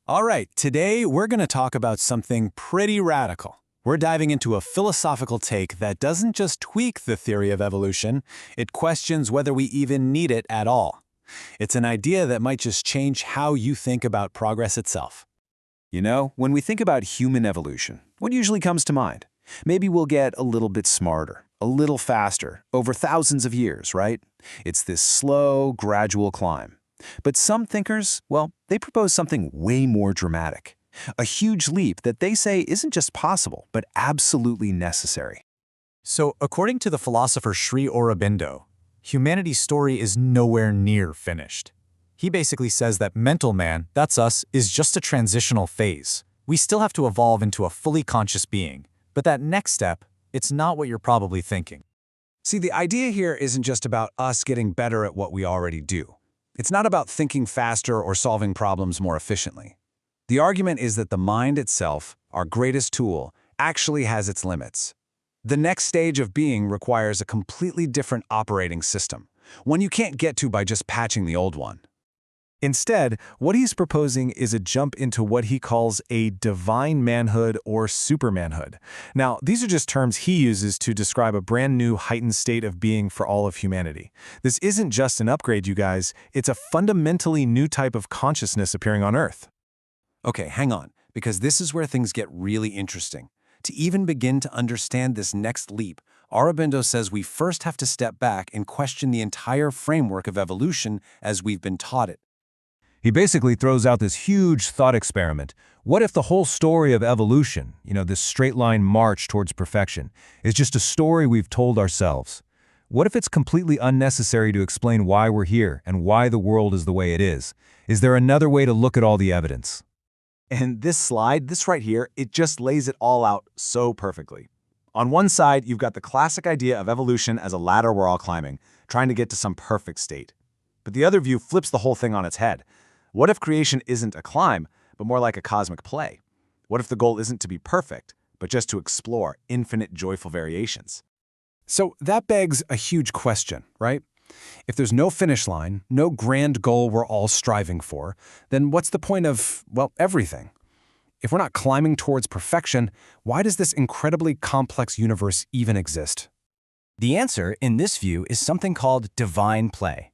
All right, today we're going to talk about something pretty radical. We're diving into a philosophical take that doesn't just tweak the theory of evolution, it questions whether we even need it at all. It's an idea that might just change how you think about progress itself. You know, when we think about human evolution, what usually comes to mind? Maybe we'll get a little bit smarter, a little faster, over thousands of years, right? It's this slow, gradual climb. But some thinkers, well, they propose something way more dramatic. A huge leap that they say isn't just possible, but absolutely necessary. So, according to the philosopher Sri Aurobindo, humanity's story is nowhere near finished. He basically says that mental man, that's us, is just a transitional phase. We still have to evolve into a fully conscious being. But that next step, it's not what you're probably thinking. See, the idea here isn't just about us getting better at what we already do. It's not about thinking faster or solving problems more efficiently. The argument is that the mind itself, our greatest tool, actually has its limits. The next stage of being requires a completely different operating system, one you can't get to by just patching the old one. Instead, what he's proposing is a jump into what he calls a divine manhood or supermanhood. Now, these are just terms he uses to describe a brand new heightened state of being for all of humanity. This isn't just an upgrade, you guys. It's a fundamentally new type of consciousness appearing on Earth. Okay, hang on, because this is where things get really interesting. To even begin to understand this next leap, Aurobindo says we first have to step back and question the entire framework of evolution as we've been taught it. He basically throws out this huge thought experiment. What if the whole story of evolution, this straight line march towards perfection, is just a story we've told ourselves? What if it's completely unnecessary to explain why we're here and why the world is the way it is? Is there another way to look at all the evidence? And this slide, this right here, it just lays it all out so perfectly. On one side, you've got the classic idea of evolution as a ladder we're all climbing, trying to get to some perfect state. But the other view flips the whole thing on its head. What if creation isn't a climb, but more like a cosmic play? What if the goal isn't to be perfect, but just to explore infinite joyful variations? So that begs a huge question, right? If there's no finish line, no grand goal we're all striving for, then what's the point of, everything? If we're not climbing towards perfection, why does this incredibly complex universe even exist? The answer, in this view, is something called divine play.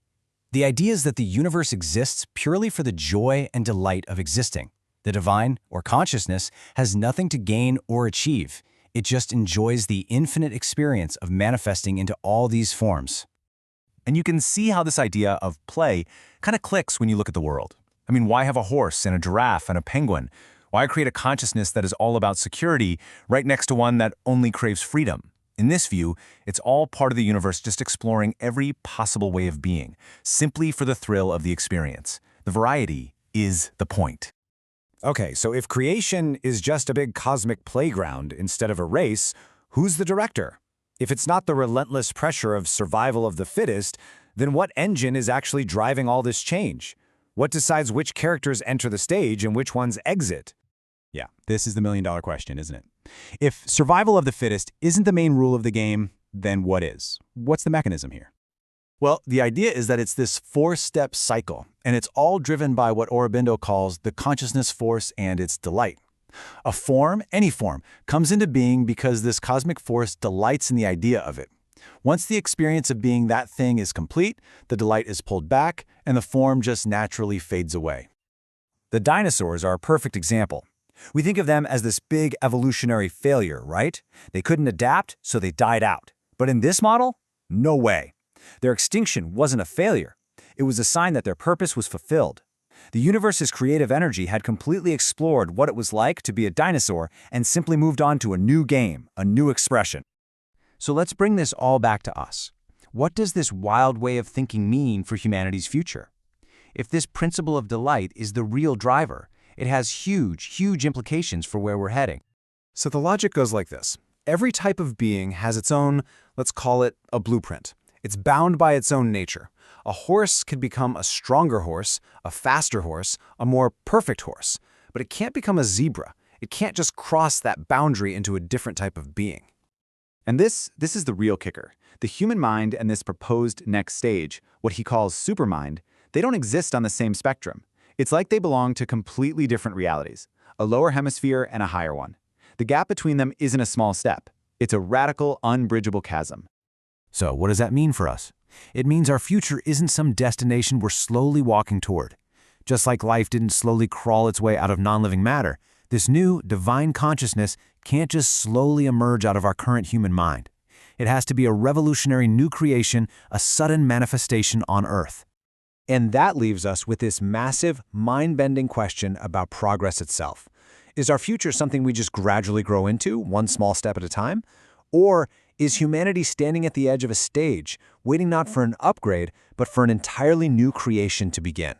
The idea is that the universe exists purely for the joy and delight of existing. The divine, or consciousness, has nothing to gain or achieve. It just enjoys the infinite experience of manifesting into all these forms. And you can see how this idea of play kind of clicks when you look at the world. I mean, why have a horse and a giraffe and a penguin? Why create a consciousness that is all about security right next to one that only craves freedom? In this view, it's all part of the universe just exploring every possible way of being, simply for the thrill of the experience. The variety is the point. Okay, so if creation is just a big cosmic playground instead of a race, who's the director? If it's not the relentless pressure of survival of the fittest, then what engine is actually driving all this change? What decides which characters enter the stage and which ones exit? Yeah, this is the million-dollar question, isn't it? If survival of the fittest isn't the main rule of the game, then what is? What's the mechanism here? Well, the idea is that it's this four-step cycle, and it's all driven by what Aurobindo calls the consciousness force and its delight. A form, any form, comes into being because this cosmic force delights in the idea of it. Once the experience of being that thing is complete, the delight is pulled back, and the form just naturally fades away. The dinosaurs are a perfect example. We think of them as this big evolutionary failure, right? They couldn't adapt, so they died out. But in this model, no way. Their extinction wasn't a failure. It was a sign that their purpose was fulfilled. The universe's creative energy had completely explored what it was like to be a dinosaur and simply moved on to a new game, a new expression. So let's bring this all back to us. What does this wild way of thinking mean for humanity's future? If this principle of delight is the real driver, it has huge implications for where we're heading. So the logic goes like this. Every type of being has its own, let's call it a blueprint. It's bound by its own nature. A horse could become a stronger horse, a faster horse, a more perfect horse, but it can't become a zebra. It can't just cross that boundary into a different type of being. And this is the real kicker. The human mind and this proposed next stage, what he calls supermind, they don't exist on the same spectrum. It's like they belong to completely different realities, a lower hemisphere and a higher one. The gap between them isn't a small step. It's a radical, unbridgeable chasm. So what does that mean for us? It means our future isn't some destination we're slowly walking toward. Just like life didn't slowly crawl its way out of non-living matter, this new, divine consciousness can't just slowly emerge out of our current human mind. It has to be a revolutionary new creation, a sudden manifestation on Earth. And that leaves us with this massive, mind-bending question about progress itself. Is our future something we just gradually grow into, one small step at a time? Or is humanity standing at the edge of a stage, waiting not for an upgrade, but for an entirely new creation to begin?